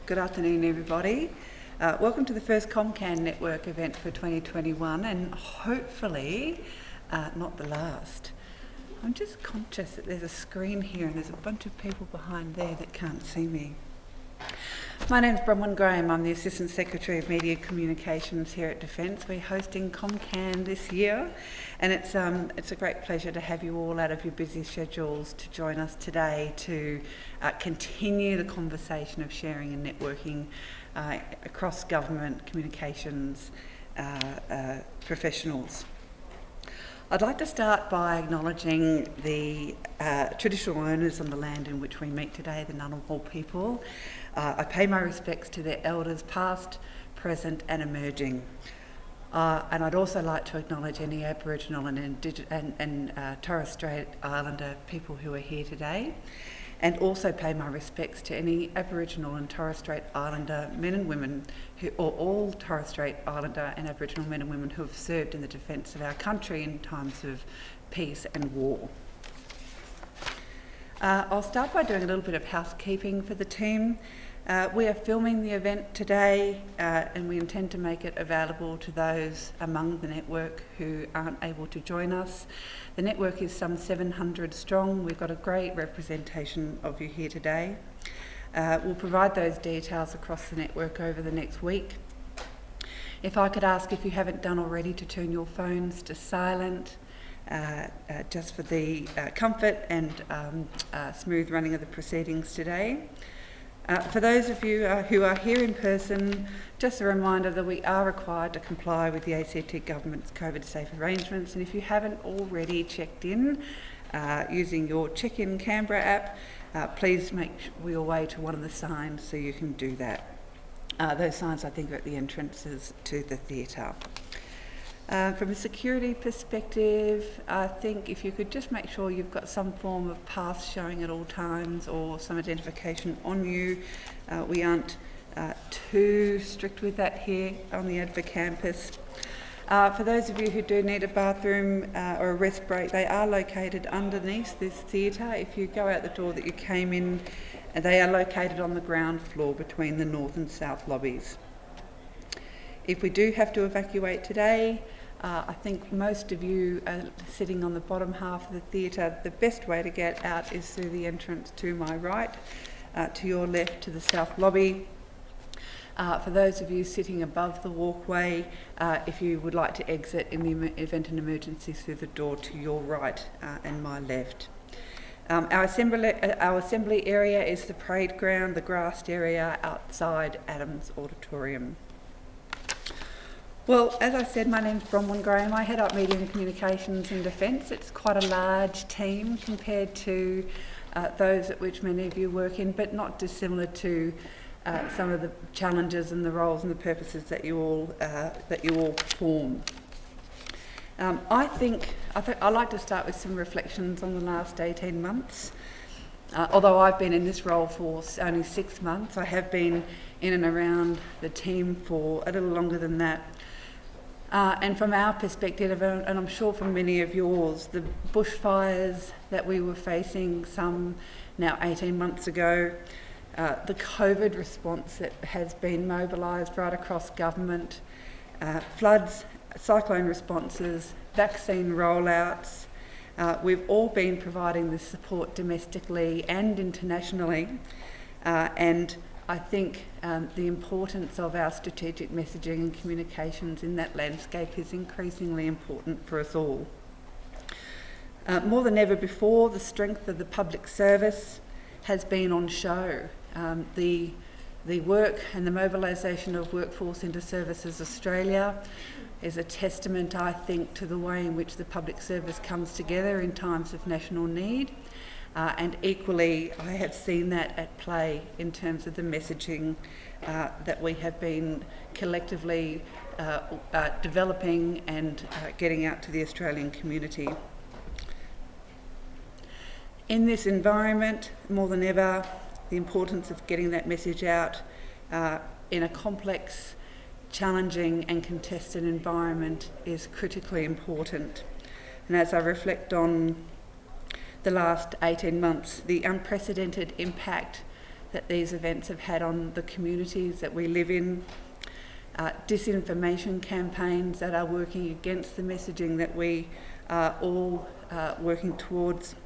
Good afternoon, everybody. Welcome to the first ComCAN network event for 2021 and hopefully not the last. I'm just conscious that there's a screen here and there's a bunch of people behind there that can't see me. My name's Bron Graham. I'm the Assistant Secretary of Media Communications here at Defence. We're hosting ComCAN this year, and it's a great pleasure to have you all out of your busy schedules to join us today to continue the conversation of sharing and networking across government communications professionals. I'd like to start by acknowledging the traditional owners on the land in which we meet today, the Ngunnawal people. I pay my respects to their elders past, present and emerging. And I'd also like to acknowledge any Aboriginal and Torres Strait Islander people who are here today, and also pay my respects to any Aboriginal and Torres Strait Islander men and women or all Torres Strait Islander and Aboriginal men and women who have served in the defence of our country in times of peace and war. I'll start by doing a little bit of housekeeping for the team. We are filming the event today and we intend to make it available to those among the network who aren't able to join us. The network is some 700 strong. We've got a great representation of you here today. We'll provide those details across the network over the next week. If I could ask, if you haven't done already, to turn your phones to silent, just for the comfort and smooth running of the proceedings today. For those of you who are here in person, just a reminder that we are required to comply with the ACT Government's COVID safe arrangements, and if you haven't already checked in using your Check-in Canberra app, please make your way to one of the signs so you can do that. Those signs, I think, are at the entrances to the theatre. From a security perspective, I think if you could just make sure you've got some form of pass showing at all times or some identification on you. We aren't too strict with that here on the Adva campus. For those of you who do need a bathroom or a rest break, they are located underneath this theatre. If you go out the door that you came in, they are located on the ground floor between the north and south lobbies. If we do have to evacuate today, I think most of you are sitting on the bottom half of the theatre. The best way to get out is through the entrance to my right, to your left to the south lobby. For those of you sitting above the walkway, if you would like to exit in the event of an emergency, through the door to your right and my left. Our assembly area is the parade ground, the grassed area outside Adams Auditorium. Well, as I said, my name's Bron Graham. I head up Media and Communications in Defence. It's quite a large team compared to those at which many of you work in, but not dissimilar to some of the challenges and the roles and the purposes that you all perform. I'd like to start with some reflections on the last 18 months. Although I've been in this role for only 6 months, I have been in and around the team for a little longer than that. And from our perspective, and I'm sure from many of yours, the bushfires that we were facing some now 18 months ago, the COVID response that has been mobilised right across government, floods, cyclone responses, vaccine rollouts, we've all been providing this support domestically and internationally, and I think the importance of our strategic messaging and communications in that landscape is increasingly important for us all. More than ever before, the strength of the public service has been on show. The work and the mobilisation of Workforce into Services Australia is a testament, I think, to the way in which the public service comes together in times of national need. And equally, I have seen that at play in terms of the messaging that we have been collectively developing and getting out to the Australian community. In this environment, more than ever, the importance of getting that message out in a complex, challenging and contested environment is critically important. And as I reflect on the last 18 months, the unprecedented impact that these events have had on the communities that we live in, disinformation campaigns that are working against the messaging that we are all working towards,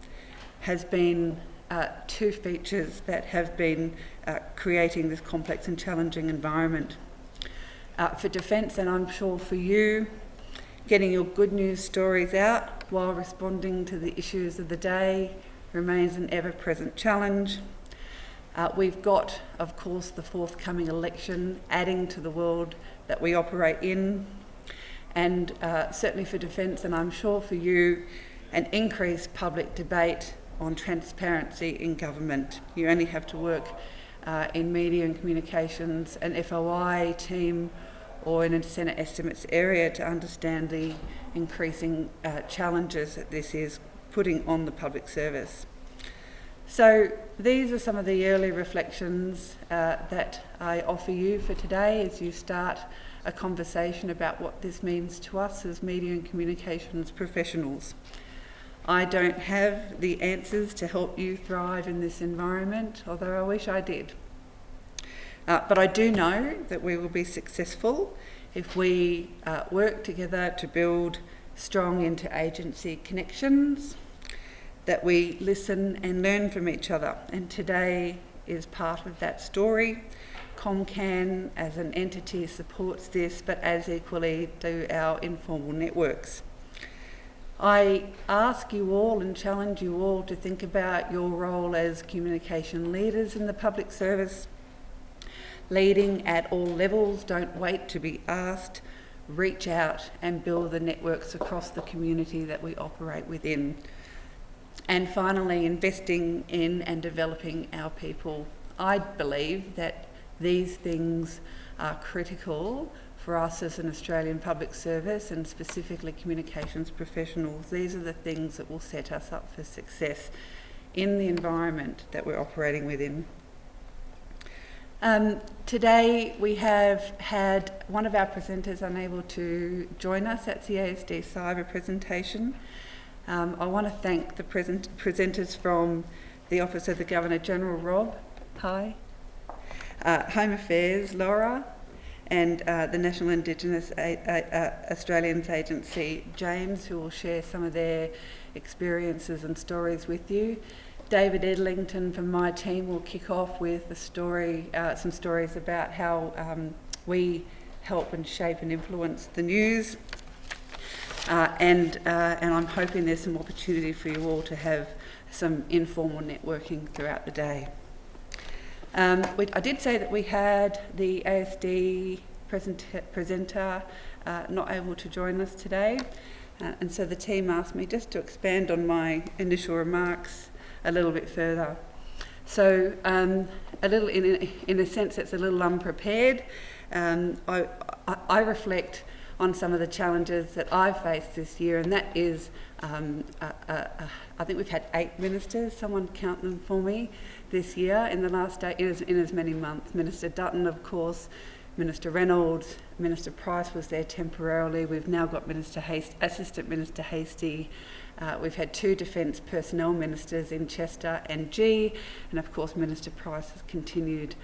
has been two features that have been creating this complex and challenging environment. For Defence, and I'm sure for you, getting your good news stories out while responding to the issues of the day remains an ever-present challenge. We've got, of course, the forthcoming election adding to the world that we operate in, and certainly for Defence, and I'm sure for you, an increased public debate on transparency in government. You only have to work in media and communications, an FOI team, or in a Senate estimates area to understand the increasing challenges that this is putting on the public service. So these are some of the early reflections that I offer you for today as you start a conversation about what this means to us as media and communications professionals. I don't have the answers to help you thrive in this environment, although I wish I did. But I do know that we will be successful if we work together to build strong interagency connections, that we listen and learn from each other. And today is part of that story. ComCAN as an entity supports this, but as equally do our informal networks. I ask you all and challenge you all to think about your role as communication leaders in the public service. Leading at all levels, don't wait to be asked, reach out and build the networks across the community that we operate within. And finally, investing in and developing our people. I believe that these things are critical for us as an Australian public service and specifically communications professionals. These are the things that will set us up for success in the environment that we're operating within. Today we have had one of our presenters unable to join us at the ASD Cyber presentation. I want to thank the presenters from the Office of the Governor-General, Rob, hi, Home Affairs, Laura, and the National Indigenous Australians Agency, James, who will share some of their experiences and stories with you. David Edlington from my team will kick off with some stories about how we help and shape and influence the news. And I'm hoping there's some opportunity for you all to have some informal networking throughout the day. I did say that we had the ASD presenter not able to join us today, and so the team asked me just to expand on my initial remarks a little bit further. So a little, in a sense, it's a little unprepared. I reflect on some of the challenges that I've faced this year, and that is, I think we've had 8 ministers, someone count them for me, this year in the last day, in as many months. Minister Dutton, of course, Minister Reynolds, Minister Price was there temporarily. We've now got Assistant Minister Hastie. We've had 2 Defence personnel ministers in Chester and G, and of course Minister Price has continued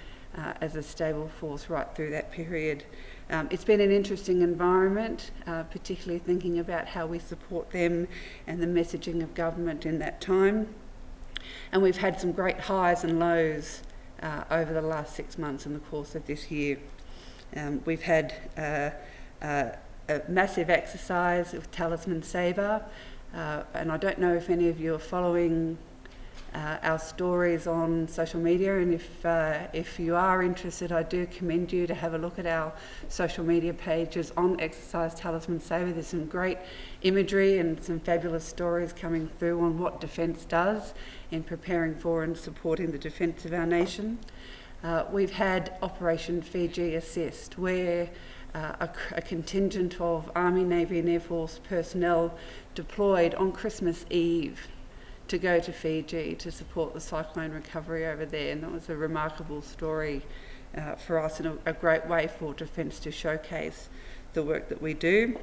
as a stable force right through that period. It's been an interesting environment, particularly thinking about how we support them and the messaging of government in that time. And we've had some great highs and lows over the last 6 months in the course of this year. We've had a massive exercise with Talisman Sabre, and I don't know if any of you are following our stories on social media, and if you are interested, I do commend you to have a look at our social media pages on Exercise Talisman Sabre. There's some great imagery and some fabulous stories coming through on what Defence does in preparing for and supporting the defence of our nation. We've had Operation Fiji Assist, where a contingent of Army, Navy and Air Force personnel deployed on Christmas Eve to go to Fiji to support the cyclone recovery over there, and that was a remarkable story for us and a great way for Defence to showcase the work that we do.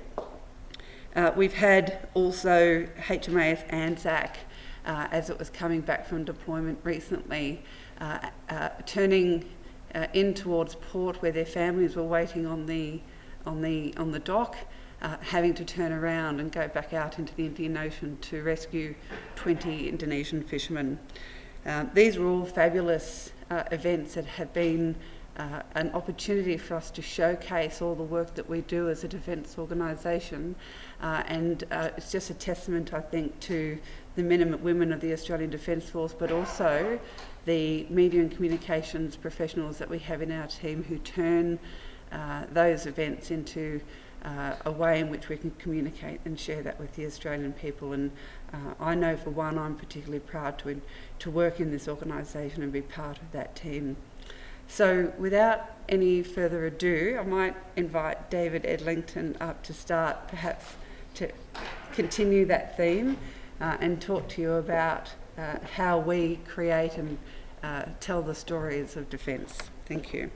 We've had also HMAS Anzac as it was coming back from deployment recently, turning in towards port where their families were waiting on the dock, having to turn around and go back out into the Indian Ocean to rescue 20 Indonesian fishermen. These were all fabulous events that have been an opportunity for us to showcase all the work that we do as a defence organisation, and it's just a testament, I think, to the men and women of the Australian Defence Force, but also the media and communications professionals that we have in our team who turn those events into a way in which we can communicate and share that with the Australian people. And I know for one, I'm particularly proud to work in this organisation and be part of that team. So without any further ado, I might invite David Edlington up to start, perhaps to continue that theme and talk to you about how we create and tell the stories of defence. Thank you.